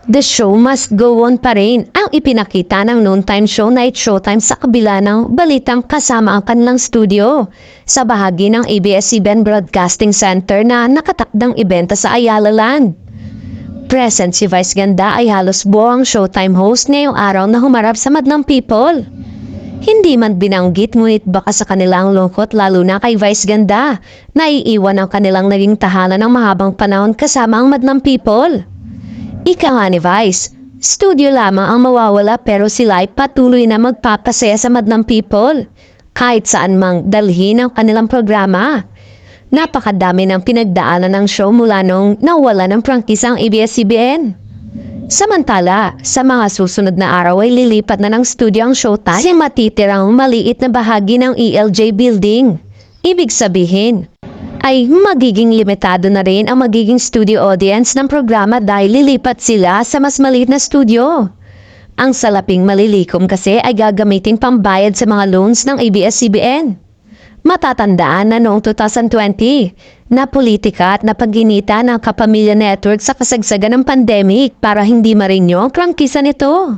The show must go on pa rin ang ipinakita ng noontime show Night Showtime sa kabila ng balitang kasama ang kanilang studio sa bahagi ng ABS-CBN Broadcasting Center na nakatakdang ibenta sa Ayala Land. Present si Vice Ganda ay halos buo ang Showtime host ngayong araw na humarap sa madlang people. Hindi man binanggit ngunit baka sa kanilang lungkot lalo na kay Vice Ganda na iiwan ang kanilang naging tahanan ng mahabang panahon kasama ang madlang people. Ika nga ni Vice, studio lamang ang mawawala pero sila ay patuloy na magpapasaya sa madlang people kahit saan mang dalhin ang kanilang programa. Napakadami ng pinagdaanan ng show mula nung nawala ng prangkisa ang ABS-CBN. Samantala, sa mga susunod na araw ay lilipat na ng studio ang Showtime sa matitirang maliit na bahagi ng ELJ Building. Ibig sabihin, ay magiging limitado na rin ang magiging studio audience ng programa dahil lilipat sila sa mas maliit na studio. Ang salaping malilikom kasi ay gagamitin pambayad sa mga loans ng ABS-CBN. Matatandaan na noong 2020 na politika at napaginita ng Kapamilya Network sa kasagsagan ng pandemic para hindi marinyo ang prangkisa nito.